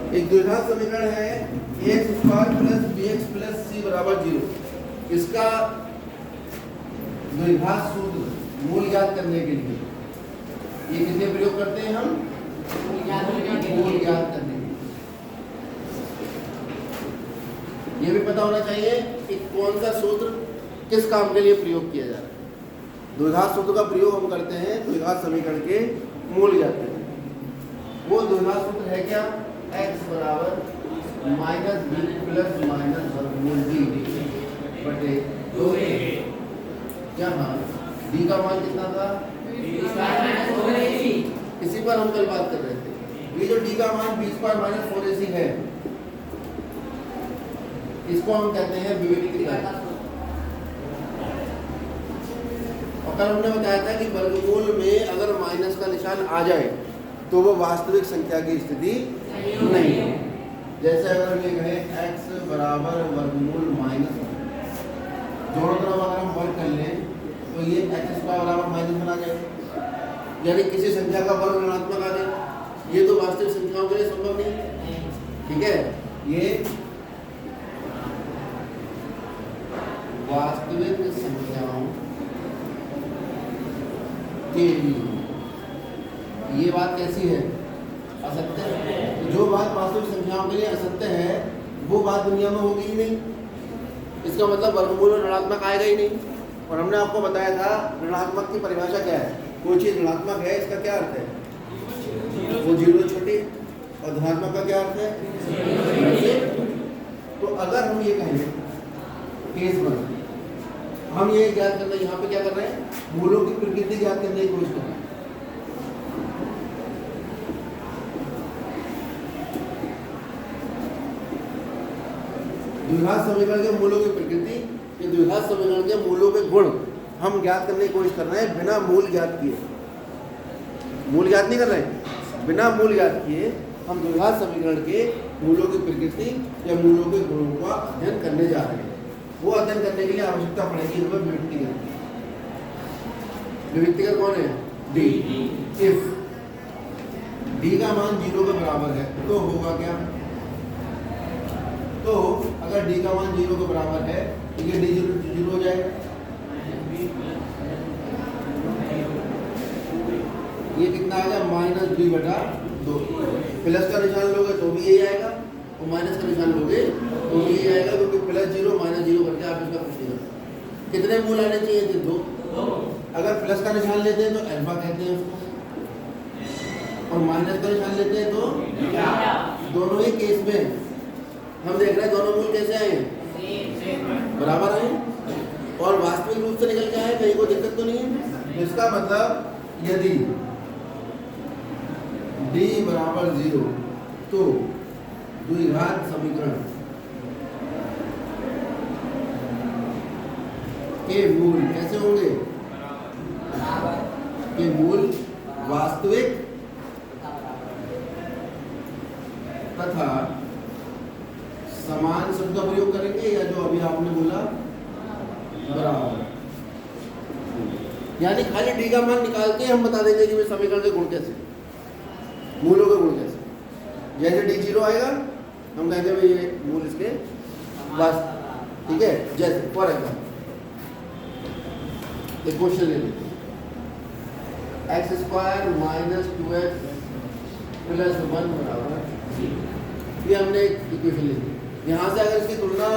एक द्विघात समीकरण है ax square plus bx plus c बराबर 0। इसका द्विघात सूत्र मूल ज्ञात करने के लिए ये कितने प्रयोग करते हैं हम? मूल ज्ञात करने के लिए। ये भी पता होना चाहिए कि कौन सा सूत्र किस काम के लिए प्रयोग किया जा रहा है। द्विघात सूत्र का प्रयोग हम करते हैं द्विघात समीकरण के मूल ज्ञात करने। वो द्विघात सूत्र है क्या? x बराबर माइनस बी प्लस माइनस वर्गमूल b बटे 2a, जहाँ b का मान कितना था? इसी पर हम कल बात कर रहे थे। ये जो d का मान b स्क्वायर माइनस 4ac है, इसको हम कहते हैं विविक्तीकरण। और कल हमने बताया था कि वर्गमूल में अगर माइनस का निशान आ जाए तो वो वास्तविक संख्या की स्थिति नहीं है। जैसे अगर हम ये कहें x बराबर वर्गमूल माइनस, दोनों तरफ अगर हम वर्ग कर लें तो ये x स्क्वायर बराबर माइनस बना जाएगा, यानी किसी संख्या का वर्ग ऋणात्मक आ जाए। ये तो वास्तविक संख्याओं के लिए संभव नहीं, ठीक है। ये वास्तविक संख्याओं के लिए ये बात कैसी है? असत्य है। जो बात वास्तविक संख्याओं के लिए असत्य है वो बात दुनिया में होगी ही नहीं। इसका मतलब वर्गमूल में ऋणात्मक आएगा ही नहीं। और हमने आपको बताया था ऋणात्मक की परिभाषा क्या है। कोई चीज़ ऋणात्मक है इसका क्या अर्थ है? वो 0 छोटी। और धनात्मक का क्या अर्थ है? तो अगर हम ये कहें केस वन, हम ये ज्ञात करना, यहाँ पे क्या कर रहे हैं? मूलों की प्रकृति ज्ञात करने की कोशिश कर रहे हैं। द्विघात समीकरण के मूलों की प्रकृति, ये द्विघात समीकरण के मूलों के गुण हम ज्ञात करने की कोशिश कर रहे हैं बिना मूल ज्ञात किए। मूल ज्ञात नहीं कर रहे हैं, बिना मूल ज्ञात किए हम द्विघात समीकरण के मूलों की प्रकृति या मूलों के गुणों का अध्ययन करने जा रहे हैं। वो अध्ययन करने के लिए आवश्यकता पड़ेगी हमें विविक्तीकरण। विविक्तीकरण कौन है? डी। इफ डी का मान 0 के बराबर है तो होगा क्या? तो अगर d का मान 0 के बराबर है तो ये d 0 हो जाएगा। ये कितना आएगा? माइनस b बटा 2। प्लस का निशान लोगे तो भी यही आएगा और माइनस का निशान लोगे तो भी यही आएगा, क्योंकि प्लस 0 माइनस 0 करके आप इसका कुछ नहीं कर। कितने मूल आने चाहिए थे? 2। अगर प्लस का निशान लेते हैं तो अल्फा कहते हैं उसको, और माइनस का निशान लेते हैं तो दोनों ही केस में हम देख रहे हैं दोनों मूल कैसे आए हैं? बराबर आए और वास्तविक रूप से निकल के आए, कहीं कोई दिक्कत तो नहीं है। इसका मतलब यदि d बराबर 0 तो द्विघात समीकरण के मूल कैसे होंगे? के मूल वास्तविक तथा समान शब्द का प्रयोग करेंगे, या जो अभी आपने बोला बराबर, यानी खाली डी का मान निकाल के हम बता देंगे कि वे समीकरण के गुण कैसे, मूलों के गुण कैसे। जैसे डी 0 आएगा हम कहेंगे भाई ये मूल इसके वास्तविक, ठीक है। जैसे फॉर एग्जाम्पल एक क्वेश्चन ले लेते हैं, x square minus 2x plus 1 बराबर 0। ये हमने एक इक्वेशन ले ली। यहाँ से अगर इसकी तुलना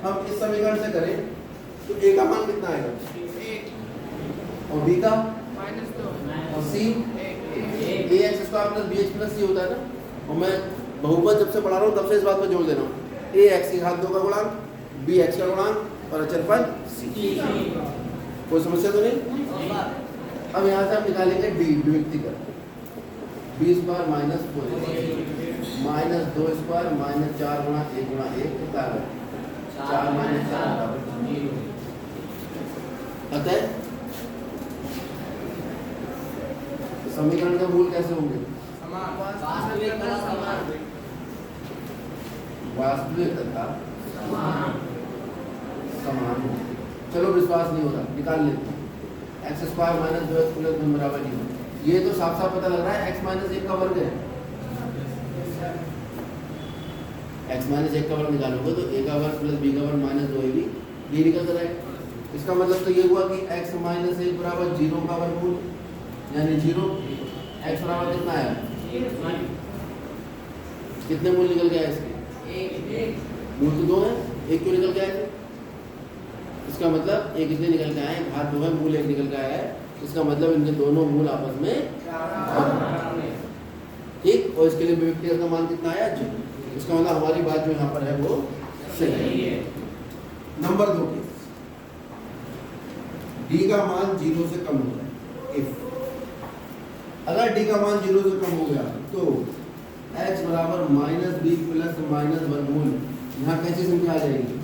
हम इस समीकरण से करें तो a का मान कितना आएगा? 1 और b का -2 और c ax square plus bx plus c होता है ना। और मैं बहुपद जब से पढ़ा रहा हूँ तब से इस बात पर जोर दे रहा हूँ। ax की घात 2 का गुणांक, bx का गुणांक और अचरपद c। कोई समस्या तो नहीं? अब यहाँ से हम निकालेंगे d विविक्तीकरण। b square minus 4 minus 2 square minus 4 गुणा 1 गुणा 1 कितना है? 4 माइनस 4 बराबर 0। अतः समीकरण के मूल कैसे होंगे? वास्तविक तथा समान। चलो विश्वास नहीं होता, निकाल लेते हैं। X square minus 2x plus 1 बराबर 0। ये तो साफ साफ पता लग रहा है x माइनस 1 का वर्ग है। x माइनस 1 का वर्ग निकालोगे तो a का वर्ग प्लस b का वर्ग माइनस 2ab ये निकल कर आएगा। इसका मतलब तो ये हुआ कि x माइनस 1 बराबर 0 का वर्गमूल यानी 0। x बराबर कितना है, कितने मूल निकल गया इसके, मूल तो 2 है, 1 क्यों निकल गया है? इसका मतलब एक कितने निकल के आए, घात 2 है, मूल 1 निकल के आया है। इसका मतलब इनके दोनों मूल आपस में ठीक, और इसके लिए विभक्ति का मान कितना आया, 0। इसका मतलब हमारी बात जो यहाँ पर है वो सही है। नंबर 2 डी का मान 0 से कम हो जाए। इफ अगर डी का मान 0 से कम हो गया तो x बराबर माइनस बी प्लस माइनस वर्गमूल, यहाँ कैसी संख्या आ जाएगी,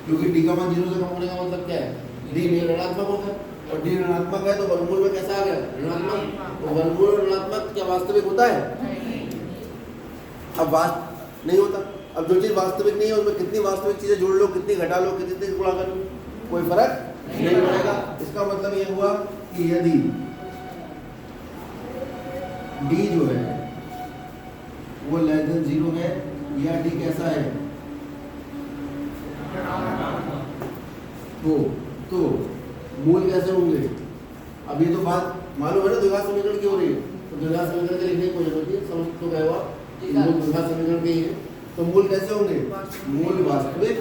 क्योंकि डी का मान 0 से कम होने का मतलब क्या है, डी ऋणात्मक होगा और डी ऋणात्मक है तो वर्गमूल में कैसा आ गया, ऋणात्मक। तो वर्गमूल ऋणात्मक क्या वास्तविक होता है? अब नहीं होता। अब जो चीज वास्तविक नहीं है उसमें कितनी वास्तविक चीजें जोड़ लो, कितनी घटा लो, कितनी गुणा कर लो, कोई फर्क नहीं पड़ेगा। इसका मतलब ये हुआ कि यदि डी जो है वो लेस देन 0 है या डी कैसा है तो मूल कैसे होंगे। अब ये तो बात मालूम है ना द्विघात समीकरण की हो रही है, तो द्विघात समीकरण के लिखने की कोई जरूरत नहीं, समझ तो गए हुआ मूल द्विघात समीकरण के ही है। तो मूल कैसे होंगे, मूल वास्तविक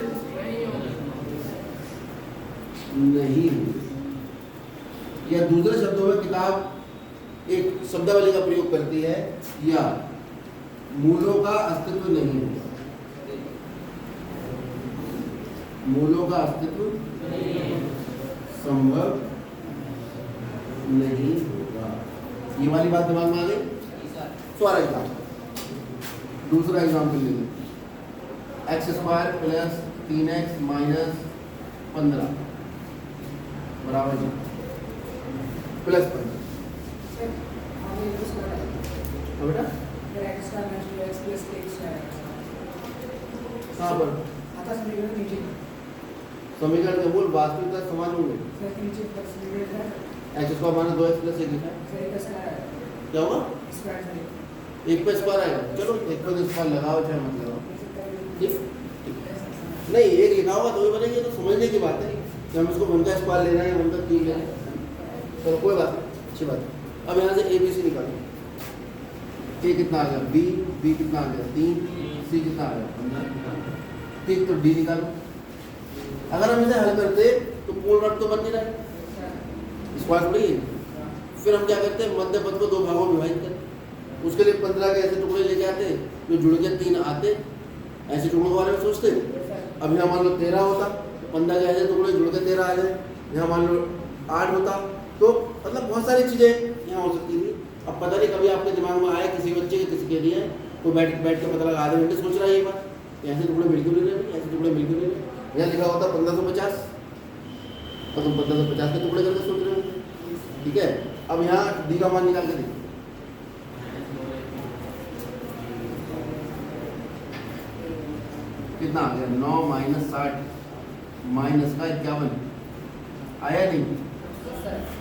नहीं होंगे। या दूसरे शब्दों में किताब एक शब्दावली का प्रयोग करती है, या मूलों का अस्तित्व नहीं होगा, मूलों का अस्तित्व संभव नहीं होगा। ये वाली बात दिमाग में आ गई। फॉर एग्जाम्पल दूसरा एग्जाम्पल ले लें, x² प्लस 3x माइनस 15 बराबर जी प्लस 15। बेटा कहाँ पर समीकरण के मूल वास्तविकता समान होंगे। x² माइनस 2x प्लस 1 लिखा है, क्या होगा, 1 पे स्क्वायर आएगा। चलो 1 पे स्क्वायर लगाओ चाहे मत लगाओ, ठीक नहीं, एक लिखा होगा तो भी बनेगी। तो समझने की बात है कि हम इसको 1 का स्क्वायर ले रहे हैं, 1 का क्यूब ले रहे हैं, चलो कोई बात नहीं, अच्छी बात है। अब यहाँ से ABC निकालो, A कितना आ गया, B कितना आ गया 3, C कितना आ गया 15, ठीक। तो D निकालो। अगर हम इसे हल करते तो पूर्ण वर्ग तो बन नहीं रहा, स्क्वायर थोड़ी है। फिर हम क्या करते हैं, मध्य पद को 2 भागों में विभाजित करते। उसके लिए 15 के ऐसे टुकड़े लेके आते जो जुड़ के 3 आते, ऐसे टुकड़ों के बारे में सोचते। अब यहाँ मान लो 13 होता, 15 के ऐसे टुकड़े जुड़ के 13 आ जाए। यहाँ मान लो 8 होता, तो मतलब बहुत सारी चीज़ें यहाँ हो सकती थी। अब पता नहीं कभी आपके दिमाग में आया किसी बच्चे के किसी के लिए तो बैठ के पता लगा, आधे घंटे सोच रहा है ये बात, ऐसे टुकड़े बिल्कुल नहीं रहे, ऐसे टुकड़े बिल्कुल नहीं रहे। यहाँ लिखा होता 1550 और तुम 1550 के टुकड़े करके सोच रहे हो, ठीक है। अब यहाँ डी का मान निकाल के देखो, कितना आ गया 9 माइनस 60 माइनस का 51 आया नहीं।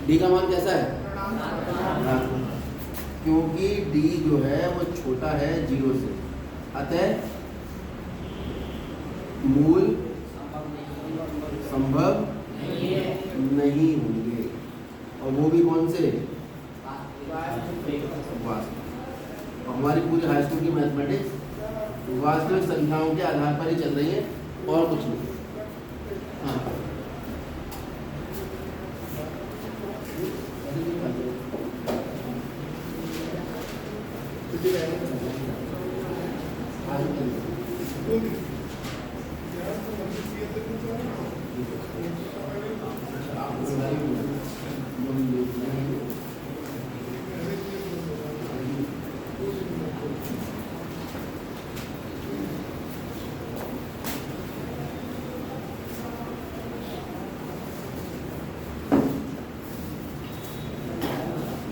डी का मान कैसा है, क्योंकि डी जो है वो छोटा है 0 से, अतः मूल संभव नहीं होंगे, और वो भी कौन से, वास्तविक। हमारी पूरी हाई स्कूल की मैथमेटिक्स वास्तविक संख्याओं के आधार पर ही चल रही है और कुछ नहीं। हाँ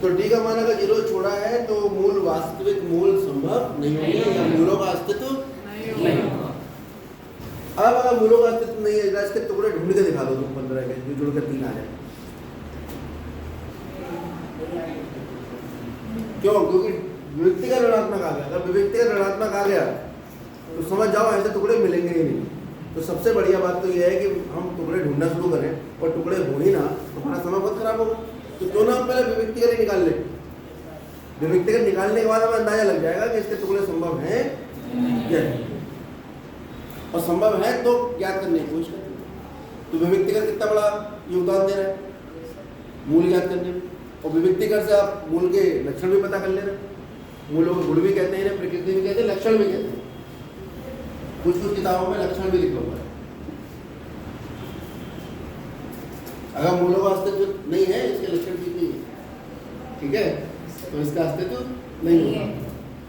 तो डी का मान अगर 0 छोड़ा है तो मूल वास्तविक मूल संभव नहीं होंगे, या मूलों का अस्तित्व नहीं होगा। अब अगर मूलों का अस्तित्व नहीं है, इसके टुकड़े ढूंढ के दिखा दो तुम 15 के जो जुड़कर 3 आ जाए। क्यों, क्योंकि विभक्ति का ऋणात्मक आ गया। अगर विभक्ति का ऋणात्मक आ गया तो समझ जाओ ऐसे टुकड़े मिलेंगे ही नहीं। तो सबसे बढ़िया बात तो ये है कि हम टुकड़े ढूंढना शुरू करें और टुकड़े हो ही ना तो हमारा समय बहुत खराब होगा। तो क्यों ना हम पहले विविक्तिकर ही निकाल लें। विविक्तिकर निकालने के बाद हमें अंदाजा लग जाएगा कि इसके टुकड़े संभव हैं या नहीं, और संभव है तो ज्ञात करने की कोशिश करें। तो विविक्तिकर कितना बड़ा योगदान दे रहा है मूल ज्ञात करने में। और विविक्तिकर से आप मूल के लक्षण भी पता कर ले रहे हैं। मूलों को गुण भी कहते हैं, प्रकृति भी कहते हैं, लक्षण भी कहते हैं। कुछ कुछ किताबों में लक्षण भी लिखा हुआ है। अगर मूलों का अस्तित्व नहीं है, इसके लक्षण ठीक नहीं है, ठीक है, तो इसका अस्तित्व नहीं होगा।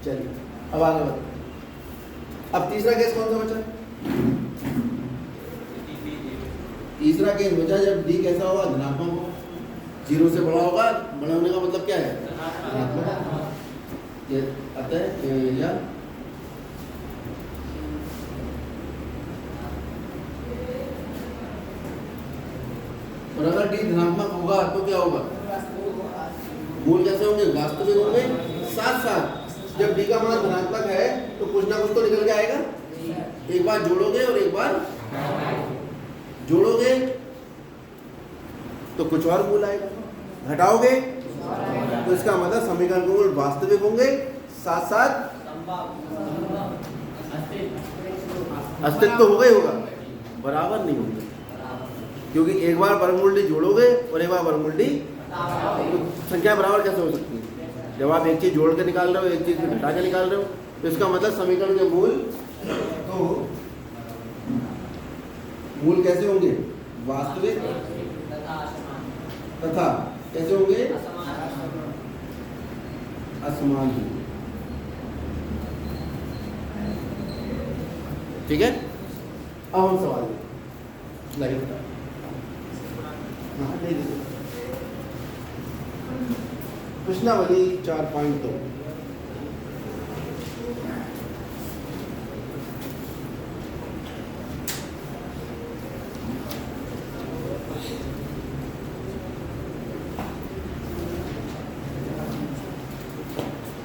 चलिए अब आगे बढ़ते। अब तीसरा केस कौन सा बचा? तीसरा केस बचा जब डी कैसा होगा? धनात्मक होगा। 0 से बड़ा होगा। बड़ा होने का मतलब क्या है? धनात्मक। ये अतः या और अगर डी धनात्मक होगा तो क्या होगा? मूल कैसे होंगे? वास्तविक होंगे। साथ साथ जब डी का मान धनात्मक है तो कुछ ना कुछ तो निकल के आएगा। एक बार जोड़ोगे और एक बार जोड़ोगे तो कुछ और मूल आएगा, घटाओगे तो इसका मतलब समीकरण के मूल वास्तविक होंगे, साथ साथ अस्तित्व होगा ही होगा, बराबर नहीं होंगे। क्योंकि एक बार वर्गमूल डी जोड़ोगे और एक बार वर्गमूल डी, तो संख्या बराबर कैसे हो सकती है? जब आप एक चीज जोड़ के निकाल रहे हो, एक चीज घटा के निकाल रहे हो, तो इसका मतलब समीकरण के मूल कैसे होंगे? वास्तविक तथा कैसे होंगे? असमान होंगे। ठीक है, अब हम सवाल लगे। हाँ, प्रश्नावली 4.2।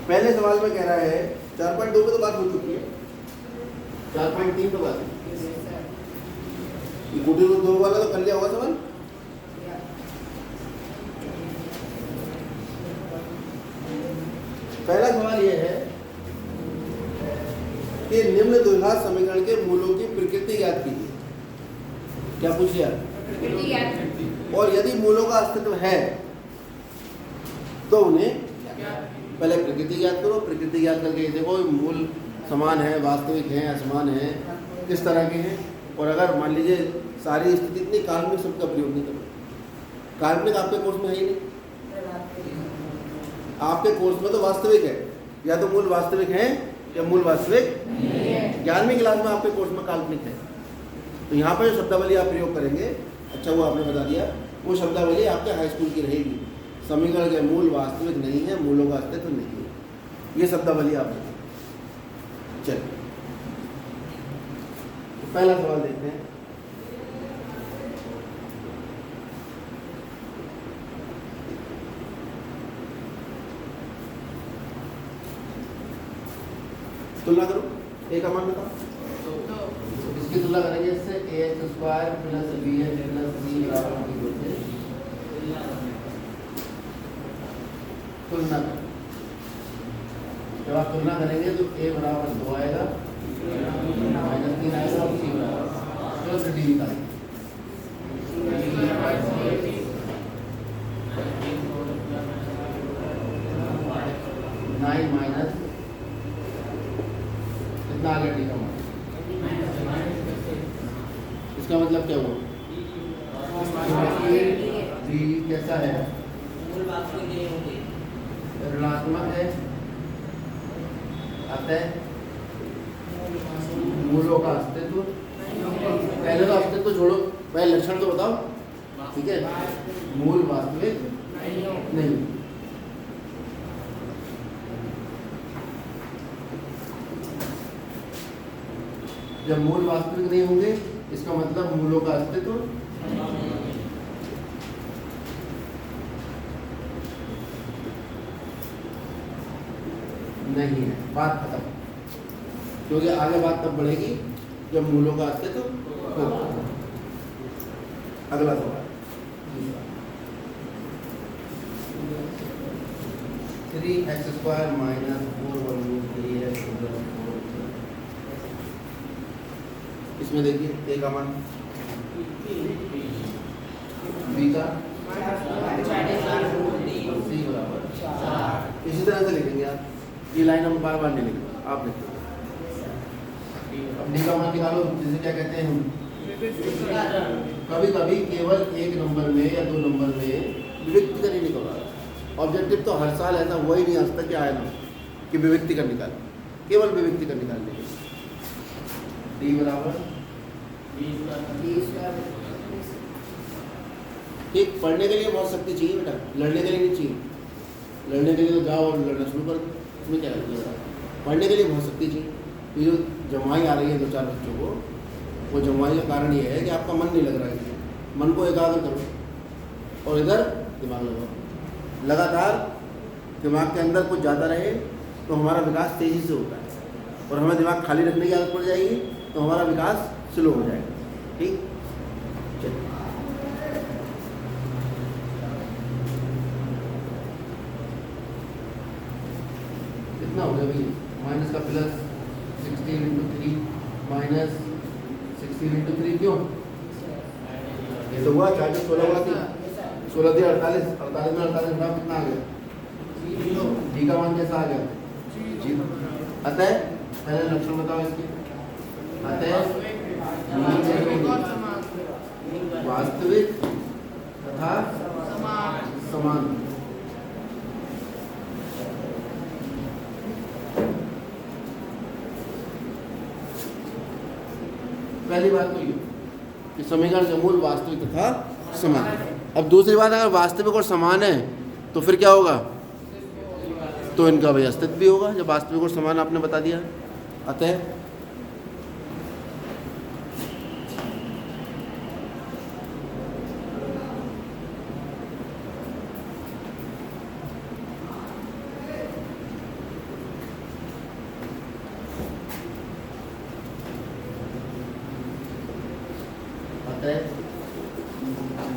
पहले सवाल में कह रहा है 4.2 पे तो बात हो चुकी है, 4.3 पे बात कुटीर उद्योग वाला तो कर लिया होगा सवाल। पहला सवाल यह है कि निम्न द्विघात समीकरण के मूलों की प्रकृति ज्ञात कीजिए। क्या पूछ लिया? प्रकृति ज्ञात। और यदि मूलों का अस्तित्व है तो उन्हें पहले प्रकृति ज्ञात करो। प्रकृति ज्ञात करके देखो मूल समान है, वास्तविक हैं, असमान है, किस तरह के हैं। और अगर मान लीजिए सारी स्थिति इतनी काल्पनिक शब्द का प्रयोग नहीं करो। काल्पनिक आपके कोर्स में है ही नहीं। आपके कोर्स में तो वास्तविक है, या तो मूल वास्तविक है या मूल वास्तविक 11वीं क्लास में आपके कोर्स में काल्पनिक है। तो यहाँ पर जो शब्दावली आप प्रयोग करेंगे, अच्छा वो आपने बता दिया, वो शब्दावली आपके हाई स्कूल की रहेगी। समीकरण के मूल वास्तविक नहीं है, मूलों का अस्तित्व नहीं है, ये शब्दावली आप चलिए तो पहला सवाल देखते हैं। तुलना करो, ए का मान बताओ। इसकी तुलना करेंगे इससे ax² + bh + c = तुलना। जब आप तुलना करेंगे तो a = 2 आएगा, -3 आएगा और c = d निकालेंगे। 9 माइनस कितना आ गया? d का मान। इसका मतलब क्या हुआ? d कैसा है? ऋणात्मक है, अतः मूलों का अस्तित्व। पहले तो अस्तित्व छोड़ो, पहले लक्षण तो बताओ, ठीक है। मूल वास्तविक नहीं। जब मूल वास्तविक नहीं होंगे इसका मतलब मूलों का अस्तित्व नहीं है। बात खत्म। क्योंकि आगे बात तब बढ़ेगी जब मूलों का अस्तित्व होगा। अगला सवाल 3x² माइनस 4√3x + 4। इसमें देखिए a का मान, b का, c बराबर 4। इसी तरह से लिखेंगे आप, ये लाइन हम बार बार नहीं लिखेंगे, आप लिखते हैं। अब d का मान निकालो, जिसे क्या कहते हैं हम, कभी कभी केवल एक नंबर में या दो नंबर में विविक्ति का नहीं निकला। ऑब्जेक्टिव तो हर साल ऐसा हुआ ही नहीं आज तक, क्या आया ना कि विविक्ति का निकाल, केवल विविक्ति का निकालने के लिए। d बराबर ठीक। पढ़ने के लिए बहुत शक्ति चाहिए बेटा, लड़ने के लिए नहीं चाहिए। लड़ने के लिए तो जाओ और लड़ना शुरू कर दो, उसमें क्या है। पढ़ने के लिए बहुत शक्ति चाहिए। ये जो जमाई आ रही है 2-4 बच्चों को, वो जमाई का कारण ये है कि आपका मन नहीं लग रहा है। मन को एकाग्र करो और इधर दिमाग लगाओ। लगातार दिमाग के अंदर कुछ ज़्यादा रहे तो हमारा विकास तेज़ी से होता है, और हमें दिमाग खाली रखने की आदत पड़ जाएगी तो हमारा विकास स्लो हो जाएगा। ठीक, चलिए कितना हो गया भाई, माइनस का प्लस 16 × 3 माइनस 16 × 3 क्यों, ये तो हुआ 4 16 हुआ थी, 16 × 48, 48 में 48 घटा कितना आ गया, डी का मान कैसा आ गया, जी। अतः पहले लक्षण बताओ इसके। अतः वास्तविक तथा समान। पहली बात तो ये कि समीकरण का मूल वास्तविक तथा समान। अब दूसरी बात, अगर वास्तविक और समान है तो फिर क्या होगा, तो इनका भाई अस्तित्व भी होगा, जब वास्तविक और समान आपने बता दिया। अतः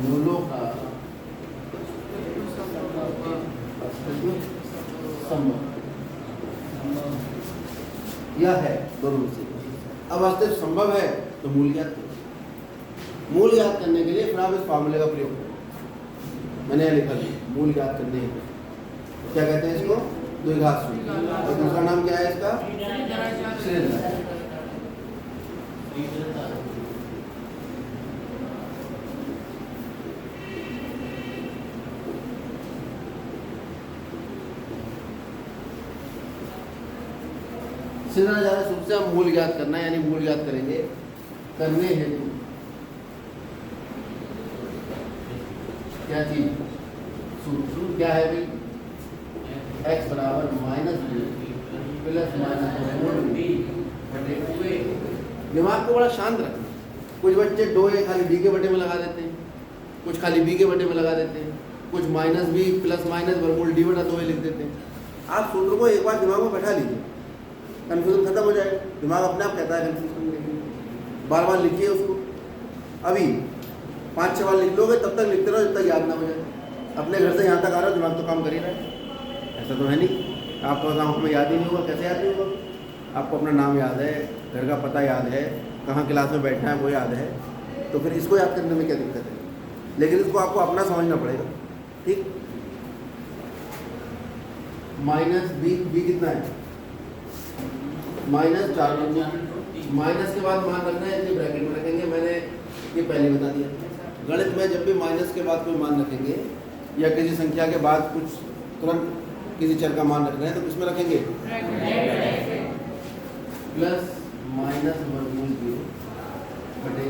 मूलों का अस्तित्व संभव यह है, दोनों में से। अब अस्तित्व संभव है तो मूल ज्ञात करो। मूल ज्ञात करने के लिए फिर आप इस फॉर्मूले का प्रयोग करो। मैंने लिखा लिया, मूल ज्ञात करने के लिए क्या कहते हैं इसको, द्विघात सूत्र। और दूसरा नाम क्या है इसका, श्रेणीगत। ज़्यादा सूत्र से हम मूल ज्ञात करना है, यानी मूल ज्ञात करेंगे। करने हेतु क्या चीज, सूत्र क्या है भाई, x बराबर -b प्लस -b। दिमाग को बड़ा शांत रखना। कुछ बच्चे दो ए खाली b के बटे में लगा देते हैं, कुछ खाली b के बटे में लगा देते हैं, कुछ -b प्लस वर्गमूल d बटा 2a लिख देते हैं। आप सूत्र को एक बार दिमाग में बैठा लीजिए, कन्फ्यूजन खत्म हो जाएगा। दिमाग अपने आप कहता है कन्फ्यूजन, बार बार लिखिए उसको। अभी 5-6 बार लिख लोगे, तब तक लिखते रहो जब तक याद ना हो जाए। अपने घर से यहाँ तक आ रहा हो, दिमाग तो काम कर ही रहा है, ऐसा तो है नहीं। आपको गाँव में याद ही नहीं होगा, कैसे याद नहीं होगा। आपको अपना नाम याद है, घर का पता याद है, कहाँ क्लास में बैठना है वो याद है, तो फिर इसको याद करने में क्या दिक्कत है। लेकिन इसको आपको अपना समझना पड़ेगा। ठीक, -b कितना है, -4। माइनस के बाद मान रखना है, इसलिए ब्रैकेट में रखेंगे। मैंने ये पहले बता दिया। गणित में जब भी माइनस के बाद कोई मान रखेंगे या किसी संख्या के बाद कुछ तुरंत किसी चर का मान रखना है तो किसमें रखेंगे, प्लस माइनस वर्गमूल 0 बटे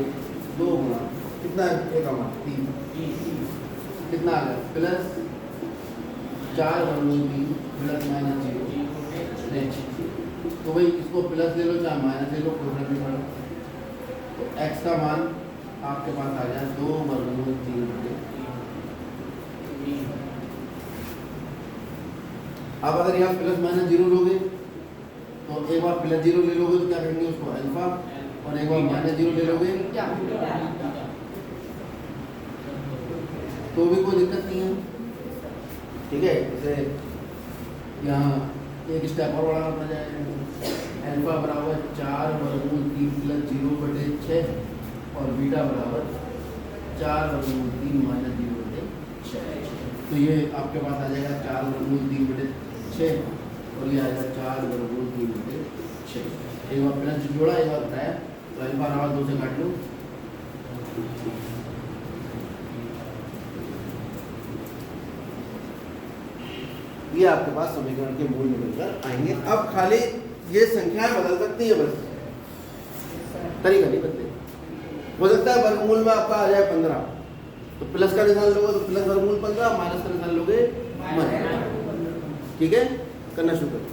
2 गुणा कितना है, ए का मान 3 कितना आ गया, प्लस 4 वर्गमूल 3 प्लस -0। तो भाई इसको प्लस ले लो चाहे माइनस ले लो, कोई फर्क नहीं पड़ेगा। तो x का मान आपके पास आ गया 2 वर्गमूल 3 बटे। अब अगर यहाँ प्लस -0 लोगे तो एक बार प्लस 0 ले लोगे तो क्या करेंगे उसको अल्फा, और एक बार माइनस 0 ले लोगे तो भी कोई दिक्कत नहीं है। ठीक है, जैसे यहाँ एक स्टेप और बढ़ाना पड़ जाएगा। अल्फा बराबर 4 वर्गमूल 3 प्लस 0/6 और बीटा बराबर 4 वर्गमूल 3 माइनस 0/6। तो ये आपके पास आ जाएगा 4 वर्गमूल 3/6 और ये आएगा 4 वर्गमूल 3/6। एक बार प्लस जोड़ा, एक बार घटाया, तो अल्फा बराबर 2 से काट लो। ये आपके पास समीकरण के मूल निकलकर आएंगे। अब खाली ये संख्याएं बदल सकती है, बस तरीका नहीं बदले। हो सकता है वर्गमूल में आपका आ जाए 15, तो प्लस का निशान लोगे तो प्लस वर्गमूल 15, माइनस का निशान लोगे माइनस। ठीक है, करना शुरू करो।